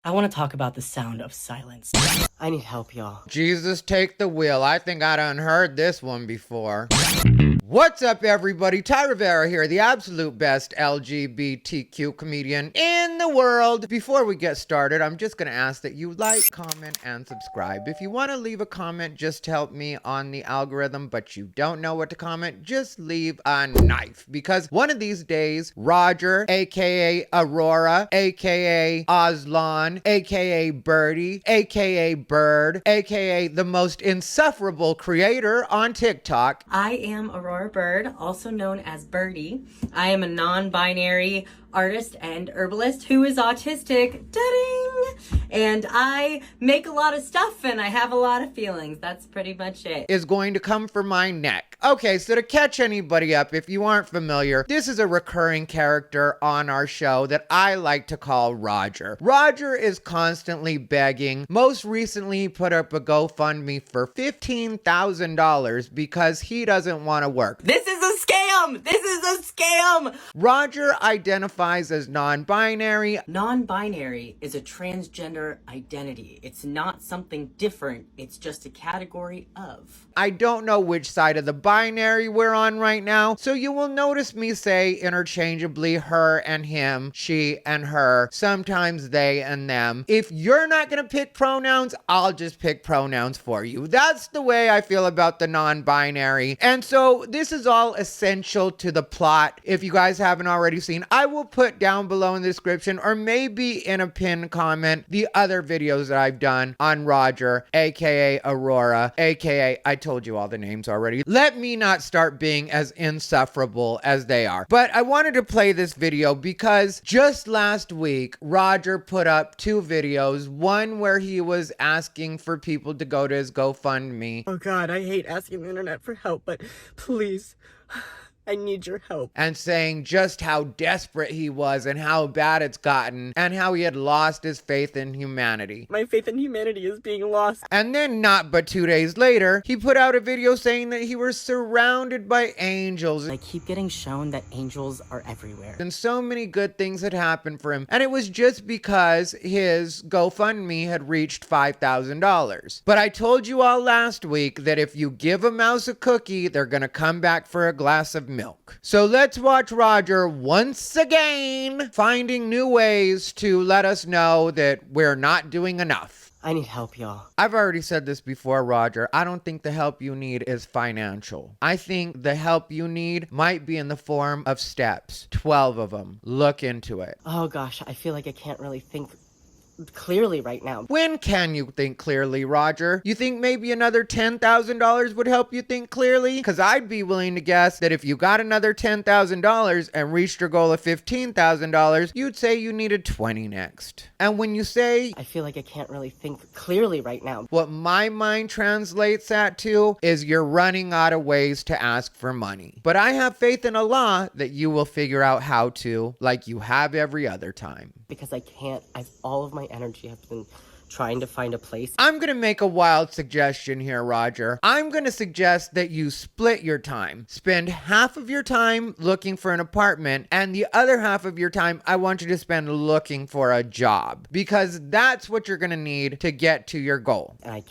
I want to talk about the sound of silence. I need help, y'all. Jesus, take the wheel. I think I done heard this one before. What's up, everybody? Ty Rivera here, the absolute best LGBTQ comedian in the world. Before we get started, I'm just going to ask that you like, comment, and subscribe. If you want to leave a comment just to help me on the algorithm, but you don't know what to comment, just leave a knife. Because one of these days, Roger, aka Aurora, aka Aslan, aka Birdie, aka Bird, aka the most insufferable creator on TikTok. I am Aurora Bird, also known as Birdie. I am a non-binary artist and herbalist who is autistic. Da-ding! And I make a lot of stuff and I have a lot of feelings. That's pretty much it. Is going to come for my neck. Okay, so to catch anybody up, if you aren't familiar, this is a recurring character on our show that I like to call Roger. Roger is constantly begging. Most recently, he put up a GoFundMe for $15,000 because he doesn't want to work. This is a scam! This is a scam! Roger identifies as non-binary. Non-binary is a transgender identity. It's not something different. It's just a category of. I don't know which side of the binary we're on right now, so you will notice me say interchangeably her and him, she and her, sometimes they and them. If you're not gonna pick pronouns, I'll just pick pronouns for you. That's the way I feel about the non-binary. And so this is all essential to the plot. If you guys haven't already seen, I will put down below in the description or maybe in a pinned comment the other videos that I've done on Roger, aka Aurora, aka I told you all the names already. Let me not start being as insufferable as they are. But I wanted to play this video because just last week, Roger put up two videos. One where he was asking for people to go to his GoFundMe. Oh God, I hate asking the internet for help, but please, I need your help. And saying just how desperate he was and how bad it's gotten and how he had lost his faith in humanity. My faith in humanity is being lost. And then not but 2 days later, he put out a video saying that he was surrounded by angels. I keep getting shown that angels are everywhere. And so many good things had happened for him. And it was just because his GoFundMe had reached $5,000. But I told you all last week that if you give a mouse a cookie, they're gonna come back for a glass of milk. So let's watch Roger once again finding new ways to let us know that we're not doing enough. I need help, y'all. I've already said this before, Roger. I don't think the help you need is financial. I think the help you need might be in the form of steps. 12 of them. Look into it. Oh gosh, I feel like I can't really think clearly right now. When can you think clearly, Roger? You think maybe another $10,000 would help you think clearly? Because I'd be willing to guess that if you got another $10,000 and reached your goal of $15,000, you'd say you needed 20 next. And when you say, I feel like I can't really think clearly right now. what my mind translates that to is you're running out of ways to ask for money. But I have faith in Allah that you will figure out how to, like you have every other time. Because I can't, all of my energy has been trying to find a place. I'm going to make a wild suggestion here, Roger. I'm going to suggest that you split your time. Spend half of your time looking for an apartment, and the other half of your time, I want you to spend looking for a job. Because that's what you're going to need to get to your goal. And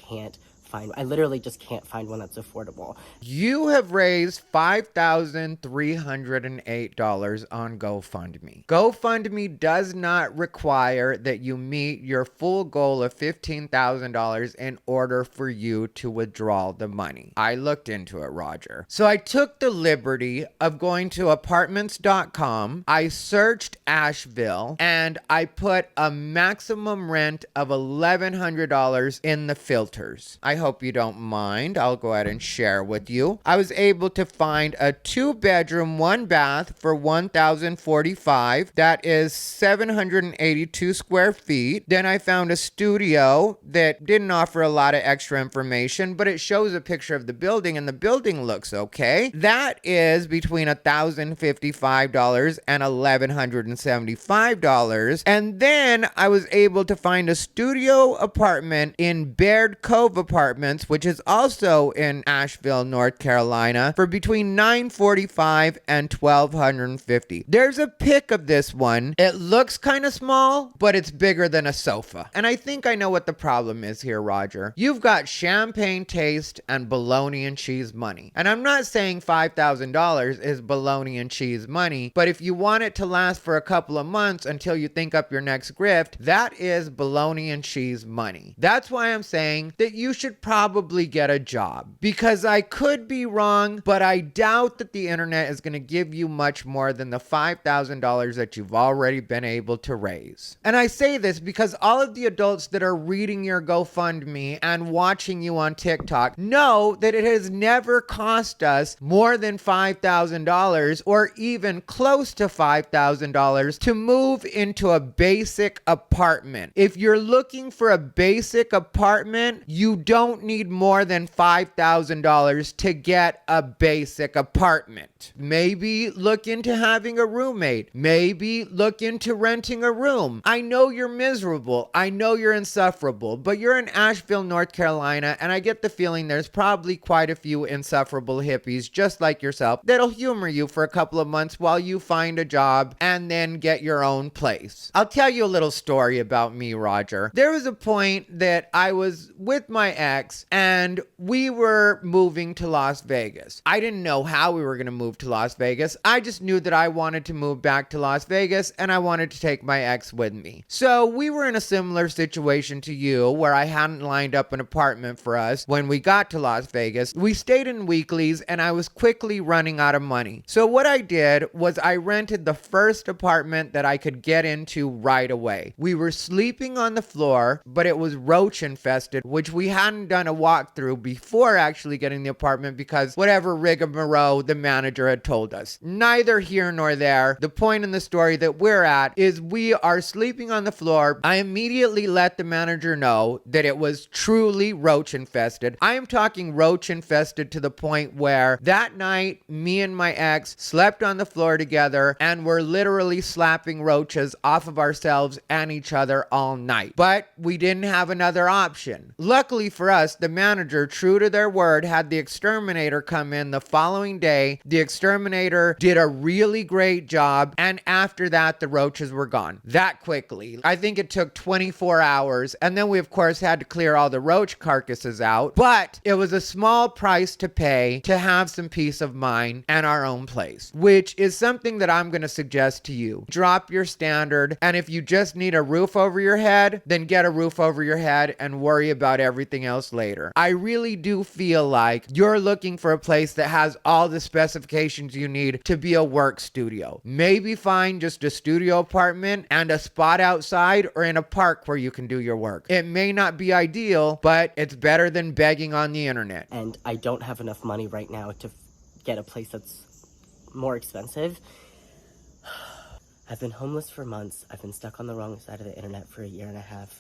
I literally just can't find one that's affordable. You have raised $5,308 on GoFundMe. GoFundMe does not require that you meet your full goal of $15,000 in order for you to withdraw the money. I looked into it, Roger. So I took the liberty of going to apartments.com. I searched Asheville and I put a maximum rent of $1,100 in the filters. I hope you don't mind. I'll go ahead and share with you. I was able to find a 2-bedroom, 1-bath for $1,045. That is 782 square feet. Then I found a studio that didn't offer a lot of extra information, but it shows a picture of the building and the building looks okay. That is between $1,055 and $1,175. And then I was able to find a studio apartment in Baird Cove Apartments apartments, which is also in Asheville, North Carolina, for between $945 and $1,250. There's a pic of this one. It looks kind of small, but it's bigger than a sofa. And I think I know what the problem is here, Roger. You've got champagne taste and bologna and cheese money. And I'm not saying $5,000 is bologna and cheese money, but if you want it to last for a couple of months until you think up your next grift, that is bologna and cheese money. That's why I'm saying that you should probably get a job, because I could be wrong, but I doubt that the internet is going to give you much more than the $5,000 that you've already been able to raise. And I say this because all of the adults that are reading your GoFundMe and watching you on TikTok know that it has never cost us more than $5,000 or even close to $5,000 to move into a basic apartment. If you're looking for a basic apartment, you don't need more than $5,000 to get a basic apartment. Maybe look into having a roommate. Maybe look into renting a room. I know you're miserable. I know you're insufferable, but you're in Asheville, North Carolina, and I get the feeling there's probably quite a few insufferable hippies just like yourself that'll humor you for a couple of months while you find a job and then get your own place. I'll tell you a little story about me, Roger. There was a point that I was with my ex and we were moving to Las Vegas. I didn't know how we were going to move to Las Vegas. I just knew that I wanted to move back to Las Vegas and I wanted to take my ex with me. So we were in a similar situation to you where I hadn't lined up an apartment for us when we got to Las Vegas. We stayed in weeklies and I was quickly running out of money. So what I did was I rented the first apartment that I could get into right away. We were sleeping on the floor, but it was roach infested, which we hadn't done a walkthrough before actually getting the apartment because whatever rigmarole the manager had told us. Neither here nor there. The point in the story that we're at is we are sleeping on the floor. I immediately let the manager know that it was truly roach infested. I am talking roach infested to the point where that night, me and my ex slept on the floor together and were literally slapping roaches off of ourselves and each other all night. But we didn't have another option. Luckily for us, the manager, true to their word, had the exterminator come in the following day. The exterminator did a really great job, and after that, the roaches were gone. That quickly. I think it took 24 hours, and then we, of course, had to clear all the roach carcasses out, but it was a small price to pay to have some peace of mind and our own place, which is something that I'm going to suggest to you. Drop your standard, and if you just need a roof over your head, then get a roof over your head and worry about everything else later. I really do feel like you're looking for a place that has all the specifications you need to be a work studio. Maybe find just a studio apartment and a spot outside or in a park where you can do your work. It may not be ideal, but it's better than begging on the internet. And I don't have enough money right now to get a place that's more expensive. I've been homeless for months. I've been stuck on the wrong side of the internet for 1.5 years.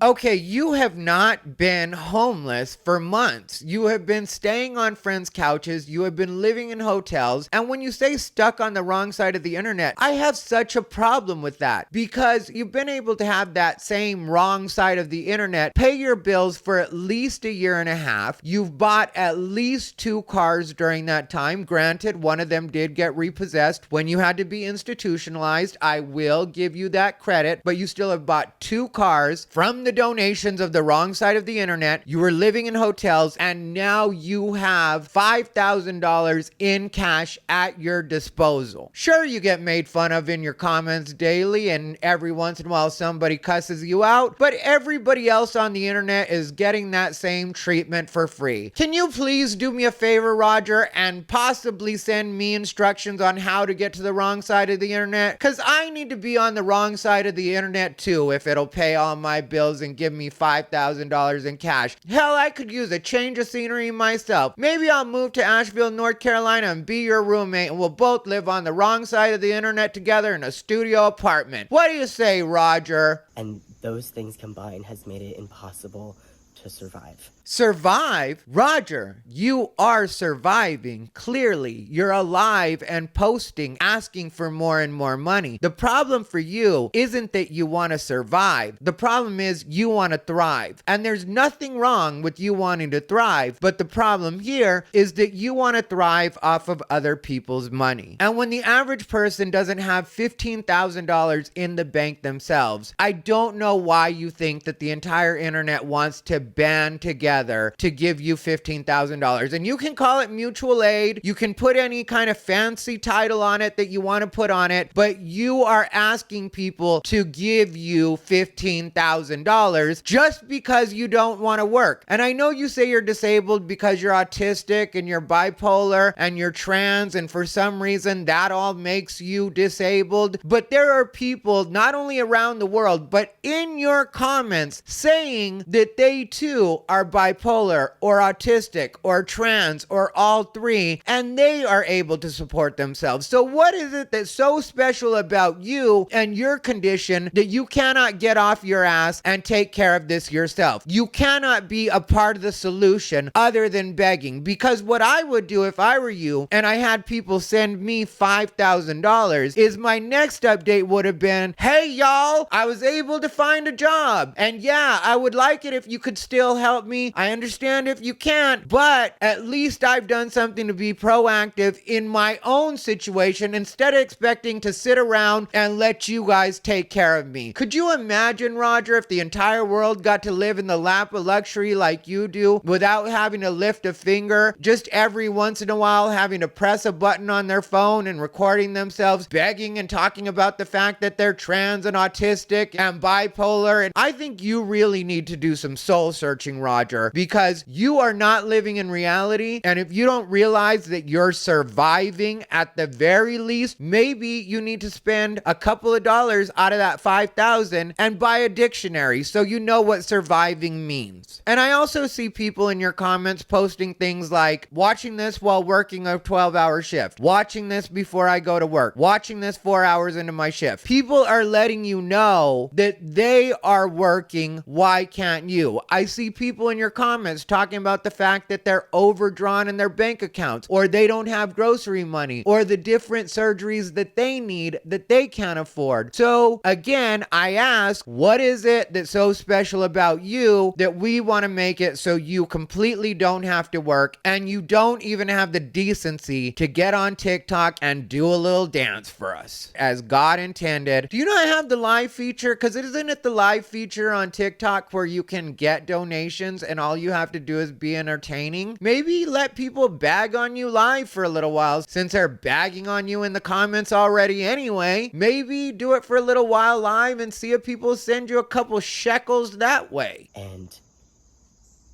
Okay, you have not been homeless for months. You have been staying on friends' couches. You have been living in hotels. And when you say stuck on the wrong side of the internet, I have such a problem with that because you've been able to have that same wrong side of the internet, pay your bills for at least 1.5 years. You've bought at least 2 cars during that time. Granted, one of them did get repossessed when you had to be institutionalized. I will give you that credit, but you still have bought 2 cars from the donations of the wrong side of the internet. You were living in hotels, and now you have $5,000 in cash at your disposal. Sure, you get made fun of in your comments daily, and every once in a while somebody cusses you out, but everybody else on the internet is getting that same treatment for free. Can you please do me a favor, Roger, and possibly send me instructions on how to get to the wrong side of the internet? Because I need to be on the wrong side of the internet too if it'll pay all my bills and give me $5,000 in cash. Hell, I could use a change of scenery myself. Maybe I'll move to Asheville, North Carolina and be your roommate, and we'll both live on the wrong side of the internet together in a studio apartment. What do you say, Roger? And those things combined has made it impossible to survive. Survive? Roger, you are surviving. Clearly, you're alive and posting, asking for more and more money. The problem for you isn't that you want to survive. The problem is you want to thrive. And there's nothing wrong with you wanting to thrive, but the problem here is that you want to thrive off of other people's money. And when the average person doesn't have $15,000 in the bank themselves, I don't know why you think that the entire internet wants to band together to give you $15,000. And you can call it mutual aid. You can put any kind of fancy title on it that you want to put on it, but you are asking people to give you $15,000 just because you don't want to work. And I know you say you're disabled because you're autistic and you're bipolar and you're trans, and for some reason that all makes you disabled. But there are people not only around the world, but in your comments saying that they too are bipolar or autistic or trans or all three, and they are able to support themselves. So what is it that's so special about you and your condition that you cannot get off your ass and take care of this yourself? You cannot be a part of the solution other than begging. Because what I would do if I were you and I had people send me $5,000 is my next update would have been, hey y'all, I was able to find a job. And yeah, I would like it if you could still help me. I understand if you can't, but at least I've done something to be proactive in my own situation instead of expecting to sit around and let you guys take care of me. Could you imagine, Roger, if the entire world got to live in the lap of luxury like you do without having to lift a finger, just every once in a while having to press a button on their phone and recording themselves begging and talking about the fact that they're trans and autistic and bipolar? And I think you really need to do some soul searching, Roger, because you are not living in reality. And if you don't realize that you're surviving at the very least, maybe you need to spend a couple of dollars out of that $5,000 and buy a dictionary so you know what surviving means. And I also see people in your comments posting things like, watching this while working a 12-hour shift, watching this before I go to work, watching this 4 hours into my shift. People are letting you know that they are working. Why can't you? I see people in your comments talking about the fact that they're overdrawn in their bank accounts, or they don't have grocery money, or the different surgeries that they need that they can't afford. So again, I ask, what is it that's so special about you that we want to make it so you completely don't have to work and you don't even have the decency to get on TikTok and do a little dance for us as God intended? Do you not have the live feature? Because isn't it the live feature on TikTok where you can get donations and all you have to do is be entertaining? Maybe let people bag on you live for a little while, since they're bagging on you in the comments already anyway. Maybe do it for a little while live and see if people send you a couple shekels that way. And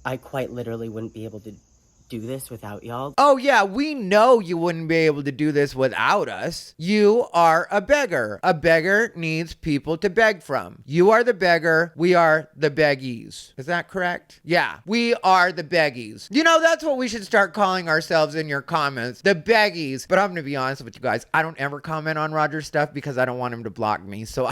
I quite literally wouldn't be able to do this without y'all. Oh yeah, we know you wouldn't be able to do this without us. You are a beggar. A beggar needs people to beg from. You are the beggar. We are the beggies. Is that correct? Yeah, we are the beggies. You know, that's what we should start calling ourselves in your comments. The beggies. But I'm gonna be honest with you guys. I don't ever comment on Roger's stuff because I don't want him to block me. So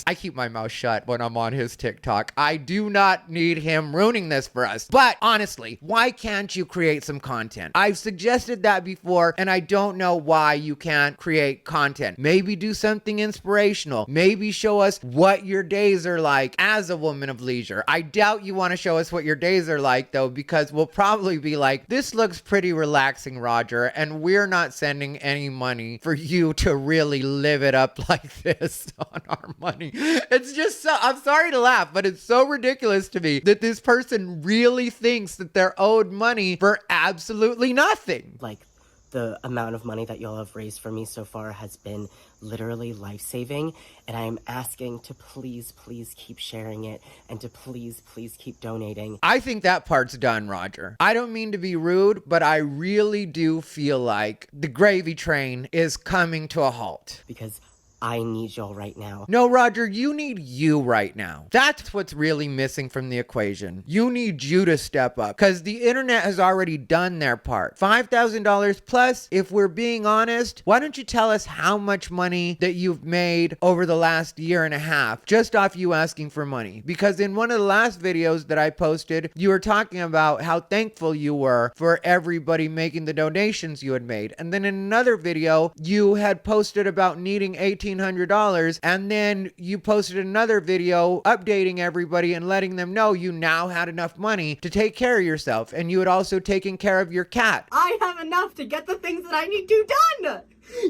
I keep my mouth shut when I'm on his TikTok. I do not need him ruining this for us. But honestly, why can't you create some content? I've suggested that before, and I don't know why you can't create content. Maybe do something inspirational. Maybe show us what your days are like as a woman of leisure. I doubt you want to show us what your days are like, though, because we'll probably be like, this looks pretty relaxing, Roger, and we're not sending any money for you to really live it up like this on our money. It's just so, I'm sorry to laugh, but it's so ridiculous to me that this person really thinks that they're owed money for absolutely nothing. Like, the amount of money that y'all have raised for me so far has been literally life-saving, and I am asking to please keep sharing it and to please keep donating. I think that part's done, Roger. I don't mean to be rude, but I really do feel like the gravy train is coming to a halt. Because I need y'all right now. No, Roger, you need you right now. That's what's really missing from the equation. You need you to step up because the internet has already done their part. $5,000 plus, if we're being honest, why don't you tell us how much money that you've made over the last year and a half just off you asking for money? Because in one of the last videos that I posted, you were talking about how thankful you were for everybody making the donations you had made. And then in another video, you had posted about needing $1,800, and then you posted another video updating everybody and letting them know you now had enough money to take care of yourself, and you had also taken care of your cat. I have enough to get the things that I need to done.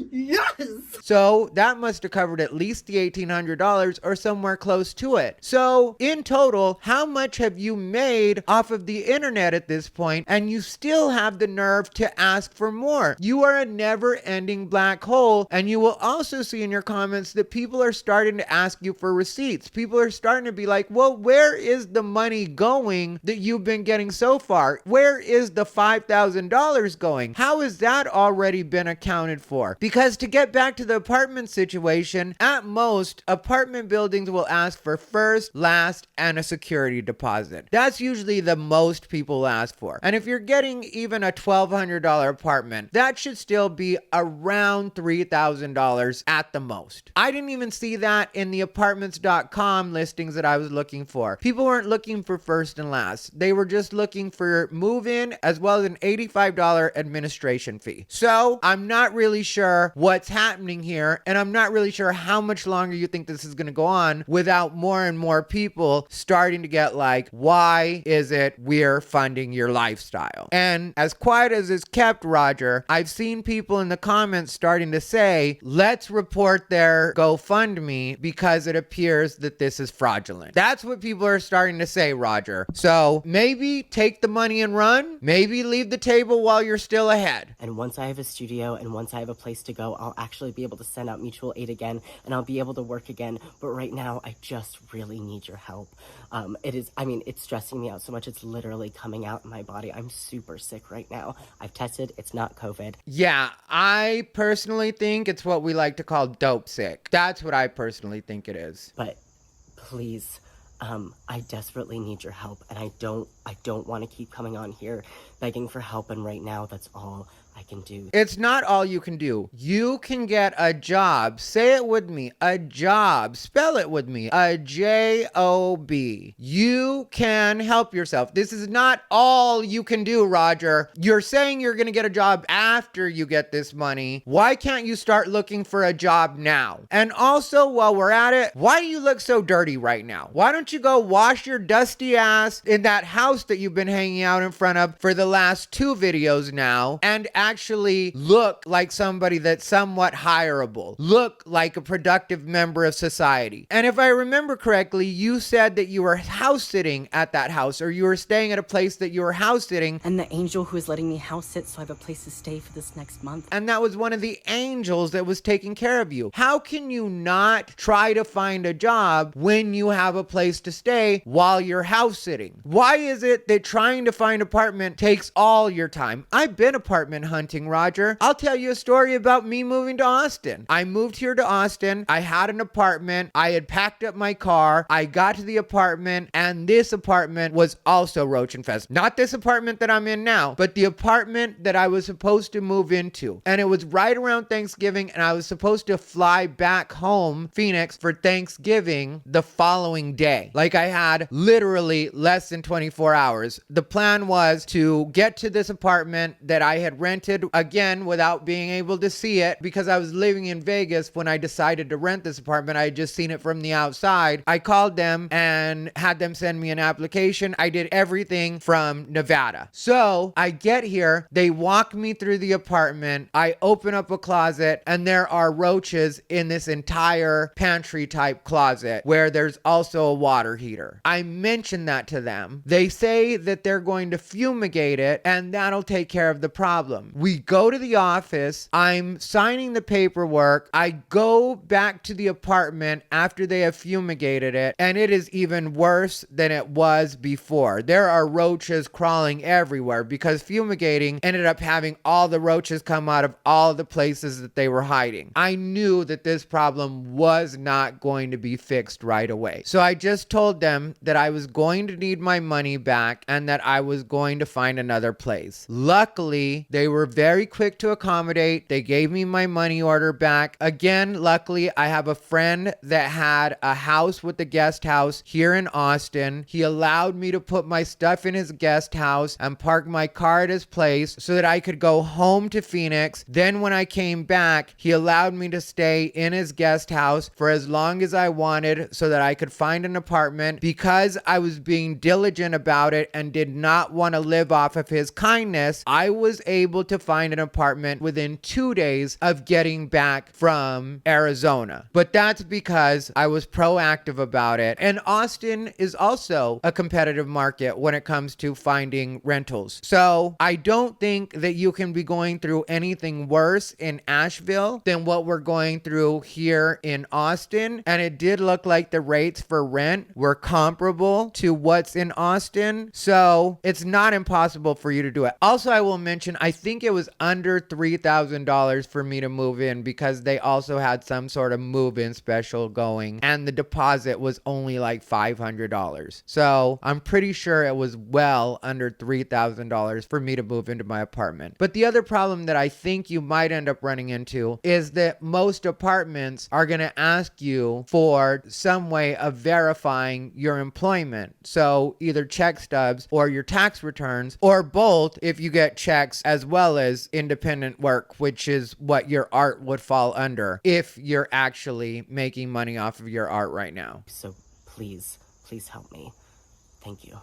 Yes! So that must have covered at least the $1,800 or somewhere close to it. So in total, how much have you made off of the internet at this point, and you still have the nerve to ask for more? You are a never-ending black hole, and you will also see in your comments that people are starting to ask you for receipts. People are starting to be like, well, where is the money going that you've been getting so far? Where is the $5,000 going? How has that already been accounted for? Because to get back to the apartment situation, at most, apartment buildings will ask for first, last, and a security deposit. That's usually the most people ask for. And if you're getting even a $1,200 apartment, that should still be around $3,000 at the most. I didn't even see that in the apartments.com listings that I was looking for. People weren't looking for first and last. They were just looking for move-in as well as an $85 administration fee. So I'm not really sure what's happening here, and I'm not really sure how much longer you think this is going to go on without more and more people starting to get like, why is it we're funding your lifestyle? And as quiet as it's kept, Roger, I've seen people in the comments starting to say, let's report their GoFundMe because it appears that this is fraudulent. That's what people are starting to say, Roger. So maybe take the money and run. Maybe leave the table while you're still ahead. And once I have a studio and once I have a place to go, I'll actually be able to send out mutual aid again, and I'll be able to work again. But right now, I just really need your help. It's stressing me out so much. It's literally coming out in my body. I'm super sick right now. I've tested. It's not COVID. Yeah, I personally think it's what we like to call dope sick. That's what I personally think it is. But please, I desperately need your help, and I don't want to keep coming on here begging for help, and right now, that's all I can do. It's not all you can do. You can get a job. Say it with me. A job. Spell it with me. A J-O-B. You can help yourself. This is not all you can do, Roger. You're saying you're going to get a job after you get this money. Why can't you start looking for a job now? And also, while we're at it, why do you look so dirty right now? Why don't you go wash your dusty ass in that house that you've been hanging out in front of for the last 2 videos now and actually look like somebody that's somewhat hireable, look like a productive member of society? And if I remember correctly, you said that you were house sitting at that house, or you were staying at a place that you were house sitting. And the angel who is letting me house sit so I have a place to stay for this next month. And that was one of the angels that was taking care of you. How can you not try to find a job when you have a place to stay while you're house sitting? Why is it that trying to find an apartment takes all your time? I've been apartment hunting, Roger. I'll tell you a story about me moving to Austin. I moved here to Austin. I had an apartment. I had packed up my car. I got to the apartment, and this apartment was also roach infested. Not this apartment that I'm in now, but the apartment that I was supposed to move into. And it was right around Thanksgiving, and I was supposed to fly back home, Phoenix, for Thanksgiving the following day. Like, I had literally less than 24 hours. The plan was to get to this apartment that I had rented, again, without being able to see it, because I was living in Vegas when I decided to rent this apartment. I had just seen it from the outside. I called them and had them send me an application. I did everything from Nevada. So I get here, they walk me through the apartment, I open up a closet, and there are roaches in this entire pantry type closet where there's also a water heater. I mentioned that to them. They say that they're going to fumigate it and that'll take care of the problem. We go to the office. I'm signing the paperwork. I go back to the apartment after they have fumigated it, and it is even worse than it was before. There are roaches crawling everywhere because fumigating ended up having all the roaches come out of all the places that they were hiding. I knew that this problem was not going to be fixed right away. So I just told them that I was going to need my money back and that I was going to find another place. Luckily, they were very quick to accommodate. They gave me my money order back. Again, luckily, I have a friend that had a house with a guest house here in Austin. He allowed me to put my stuff in his guest house and park my car at his place so that I could go home to Phoenix. Then when I came back, he allowed me to stay in his guest house for as long as I wanted so that I could find an apartment. Because I was being diligent about it and did not want to live off of his kindness, I was able to find an apartment within 2 days of getting back from Arizona. But that's because I was proactive about it. And Austin is also a competitive market when it comes to finding rentals. So I don't think that you can be going through anything worse in Asheville than what we're going through here in Austin. And it did look like the rates for rent were comparable to what's in Austin. So it's not impossible for you to do it. Also, I will mention, I think it was under $3,000 for me to move in because they also had some sort of move-in special going and the deposit was only like $500. So I'm pretty sure it was well under $3,000 for me to move into my apartment. But the other problem that I think you might end up running into is that most apartments are going to ask you for some way of verifying your employment. So either check stubs or your tax returns, or both if you get checks as well as independent work, which is what your art would fall under if you're actually making money off of your art right now. So please help me. Thank you.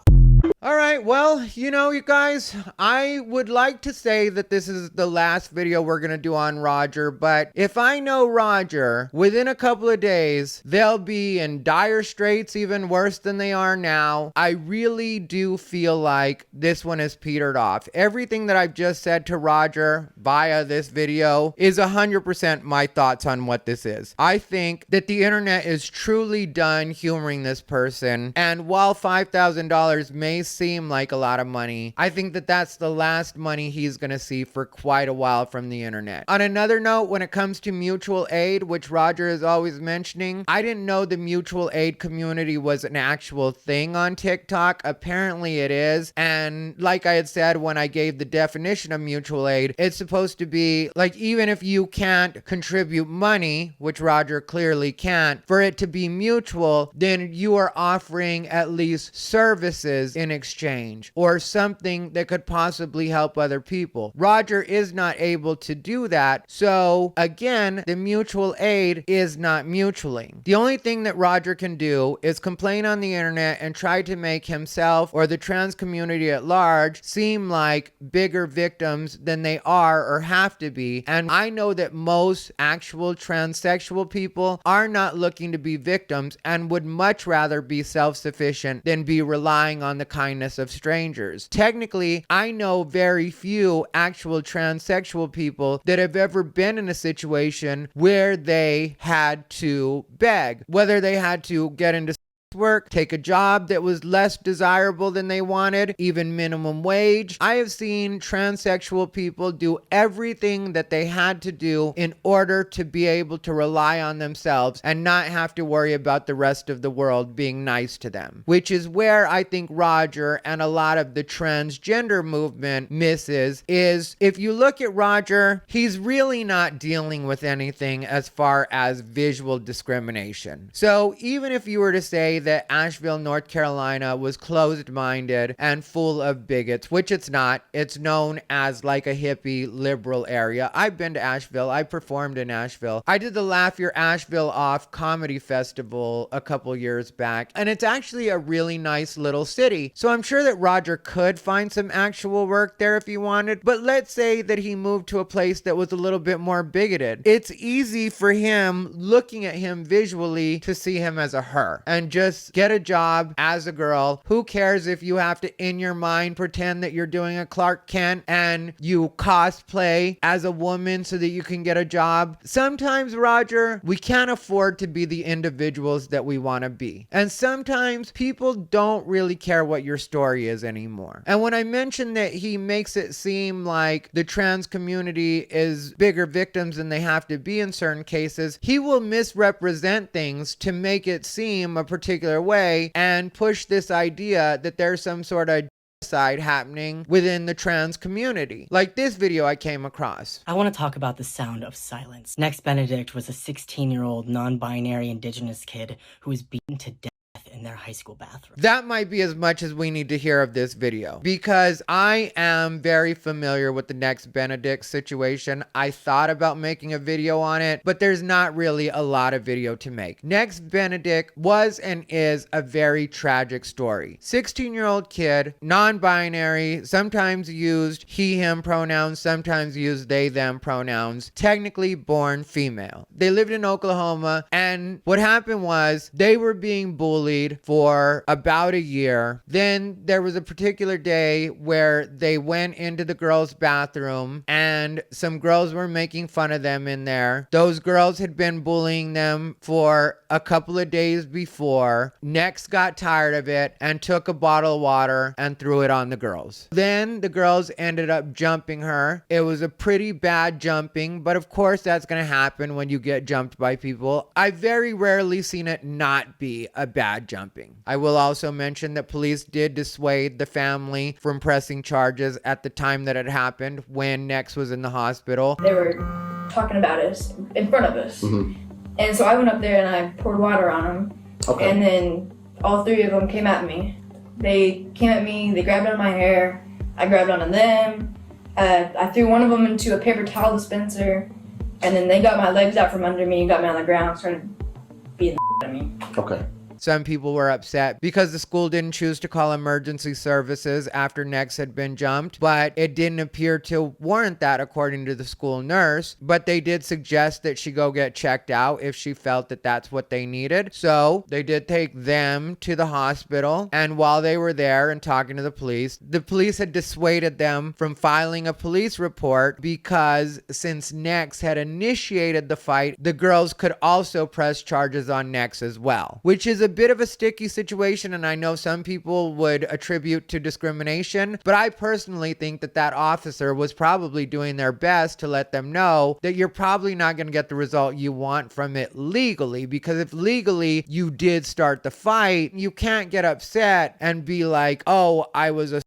All right, well, you guys, I would like to say that this is the last video we're going to do on Roger, but if I know Roger, within a couple of days, they'll be in dire straits, even worse than they are now. I really do feel like this one has petered off. Everything that I've just said to Roger via this video is 100% my thoughts on what this is. I think that the internet is truly done humoring this person, and while $5,000 may seem like a lot of money, I think that that's the last money he's going to see for quite a while from the internet. On another note, when it comes to mutual aid, which Roger is always mentioning, I didn't know the mutual aid community was an actual thing on TikTok. Apparently it is. And like I had said when I gave the definition of mutual aid, it's supposed to be like, even if you can't contribute money, which Roger clearly can't, for it to be mutual, then you are offering at least services in exchange or something that could possibly help other people. Roger is not able to do that. So again, the mutual aid is not mutualing. The only thing that Roger can do is complain on the internet and try to make himself or the trans community at large seem like bigger victims than they are or have to be. And I know that most actual transsexual people are not looking to be victims and would much rather be self-sufficient than be relying on the kindness of strangers. Technically, I know very few actual transsexual people that have ever been in a situation where they had to beg, whether they had to get into work, take a job that was less desirable than they wanted, even minimum wage. I have seen transsexual people do everything that they had to do in order to be able to rely on themselves and not have to worry about the rest of the world being nice to them, which is where I think Roger and a lot of the transgender movement misses. Is if you look at Roger, he's really not dealing with anything as far as visual discrimination. So even if you were to say that Asheville, North Carolina was closed-minded and full of bigots, which it's not. It's known as like a hippie liberal area. I've been to Asheville. I performed in Asheville. I did the Laugh Your Asheville Off comedy festival a couple years back, and it's actually a really nice little city. So I'm sure that Roger could find some actual work there if he wanted, but let's say that he moved to a place that was a little bit more bigoted. It's easy for him, looking at him visually, to see him as a her and just just get a job as a girl. Who cares if you have to, in your mind, pretend that you're doing a Clark Kent and you cosplay as a woman so that you can get a job? Sometimes, Roger, we can't afford to be the individuals that we want to be. And sometimes people don't really care what your story is anymore. And when I mentioned that he makes it seem like the trans community is bigger victims than they have to be in certain cases, he will misrepresent things to make it seem a particular way and push this idea that there's some sort of genocide happening within the trans community. Like this video I came across. I want to talk about the sound of silence. Next Benedict was a 16-year-old non-binary indigenous kid who was beaten to death in their high school bathroom. That might be as much as we need to hear of this video, because I am very familiar with the Next Benedict situation. I thought about making a video on it, but there's not really a lot of video to make. Next Benedict was and is a very tragic story. 16-year-old kid, non-binary, sometimes used he, him pronouns, sometimes used they, them pronouns, technically born female. They lived in Oklahoma, and what happened was they were being bullied for about a year. Then there was a particular day where they went into the girls' bathroom and some girls were making fun of them in there. Those girls had been bullying them for a couple of days before. Next got tired of it and took a bottle of water and threw it on the girls. Then the girls ended up jumping her. It was a pretty bad jumping, but of course that's going to happen when you get jumped by people. I've very rarely seen it not be a bad jumping. I will also mention that police did dissuade the family from pressing charges at the time that it happened when Nex was in the hospital. They were talking about us in front of us. And so I went up there and I poured water on them. Okay. And then all three of them came at me. They came at me, they grabbed on my hair, I grabbed onto them. I threw one of them into a paper towel dispenser, and then they got my legs out from under me and got me on the ground, started beating the at me. Okay. Some people were upset because the school didn't choose to call emergency services after Nex had been jumped, but it didn't appear to warrant that according to the school nurse. But they did suggest that she go get checked out if she felt that that's what they needed. So they did take them to the hospital, and while they were there and talking to the police had dissuaded them from filing a police report because since Nex had initiated the fight, the girls could also press charges on Nex as well, which is a bit of a sticky situation, and I know some people would attribute to discrimination, but I personally think that that officer was probably doing their best to let them know that you're probably not going to get the result you want from it legally, because if legally you did start the fight, you can't get upset and be like, oh, I was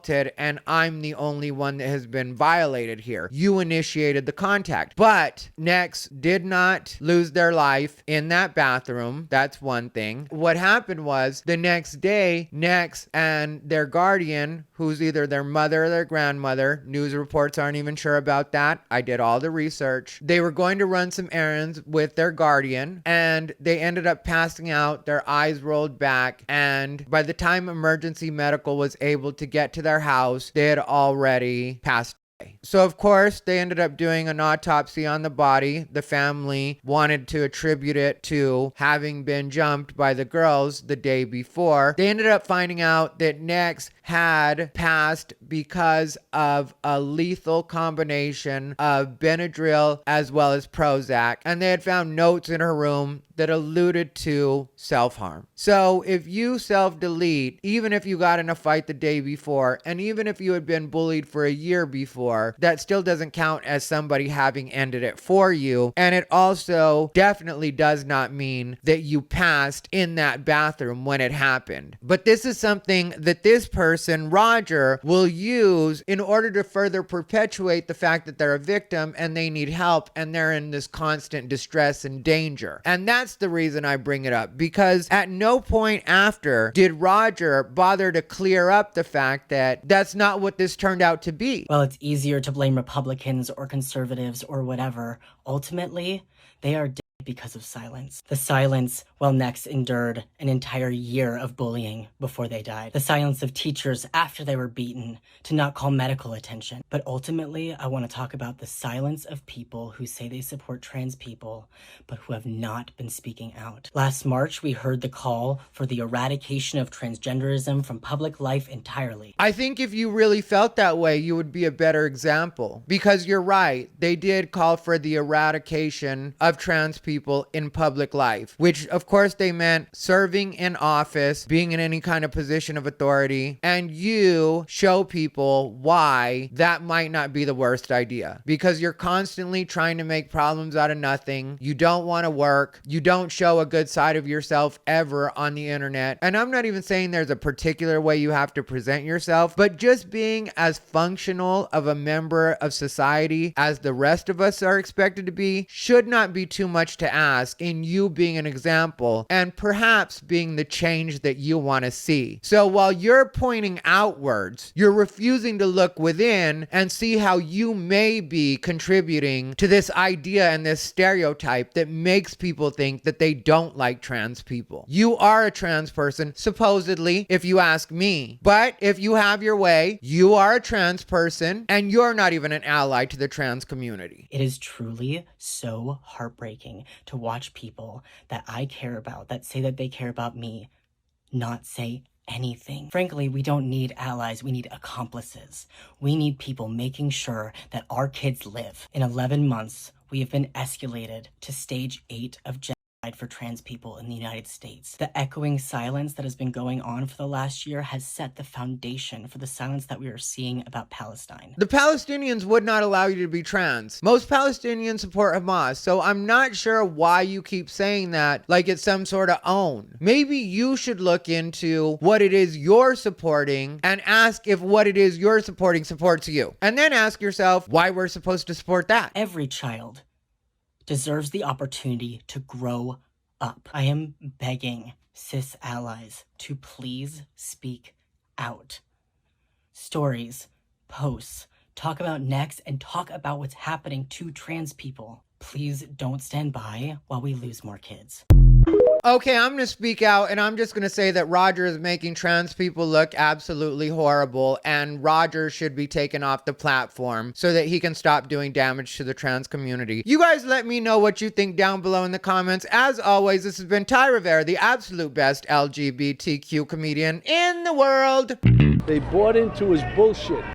and I'm the only one that has been violated here. You initiated the contact. But Nex did not lose their life in that bathroom. That's one thing. What happened was the next day, Nex and their guardian, who's either their mother or their grandmother, news reports aren't even sure about that. I did all the research. They were going to run some errands with their guardian, and they ended up passing out, their eyes rolled back, and by the time emergency medical was able to get to their house, they had already passed away. So of course they ended up doing an autopsy on the body. The family wanted to attribute it to having been jumped by the girls the day before. They ended up finding out that Nex had passed because of a lethal combination of Benadryl as well as Prozac, and they had found notes in her room that alluded to self-harm. So if you self-delete, even if you got in a fight the day before, and even if you had been bullied for a year before, that still doesn't count as somebody having ended it for you. And it also definitely does not mean that you passed in that bathroom when it happened. But this is something that this person, Roger, will use in order to further perpetuate the fact that they're a victim and they need help and they're in this constant distress and danger. And that's the reason I bring it up, because at no point after did Roger bother to clear up the fact that that's not what this turned out to be. Well, it's easier to blame Republicans or conservatives or whatever. Ultimately, they are because of silence. The silence, while next endured an entire year of bullying before they died. The silence of teachers after they were beaten to not call medical attention. But ultimately, I want to talk about the silence of people who say they support trans people, but who have not been speaking out. Last March, we heard the call for the eradication of transgenderism from public life entirely. I think if you really felt that way, you would be a better example. Because you're right, they did call for the eradication of trans people in public life, which of course they meant serving in office, being in any kind of position of authority, and you show people why that might not be the worst idea. Because you're constantly trying to make problems out of nothing. You don't want to work. You don't show a good side of yourself ever on the internet. And I'm not even saying there's a particular way you have to present yourself, but just being as functional of a member of society as the rest of us are expected to be should not be too much to ask in you being an example and perhaps being the change that you want to see. So while you're pointing outwards, you're refusing to look within and see how you may be contributing to this idea and this stereotype that makes people think that they don't like trans people. You are a trans person, supposedly, if you ask me. But if you have your way, you are a trans person and you're not even an ally to the trans community. It is truly so heartbreaking to watch people that I care about, that say that they care about me, not say anything. Frankly, we don't need allies, we need accomplices. We need people making sure that our kids live. In 11 months, we have been escalated to stage 8 of genocide for trans people in the United States. The echoing silence that has been going on for the last year has set the foundation for the silence that we are seeing about Palestine. The Palestinians would not allow you to be trans. Most Palestinians support Hamas, so I'm not sure why you keep saying that like it's some sort of own. Maybe you should look into what it is you're supporting and ask if what it is you're supporting supports you. And then ask yourself why we're supposed to support that. Every child deserves the opportunity to grow up. I am begging cis allies to please speak out. Stories, posts, talk about next, and talk about what's happening to trans people. Please don't stand by while we lose more kids. Okay, I'm going to speak out and I'm just going to say that Roger is making trans people look absolutely horrible and Roger should be taken off the platform so that he can stop doing damage to the trans community. You guys let me know what you think down below in the comments. As always, this has been Ty Rivera, the absolute best LGBTQ comedian in the world. They bought into his bullshit.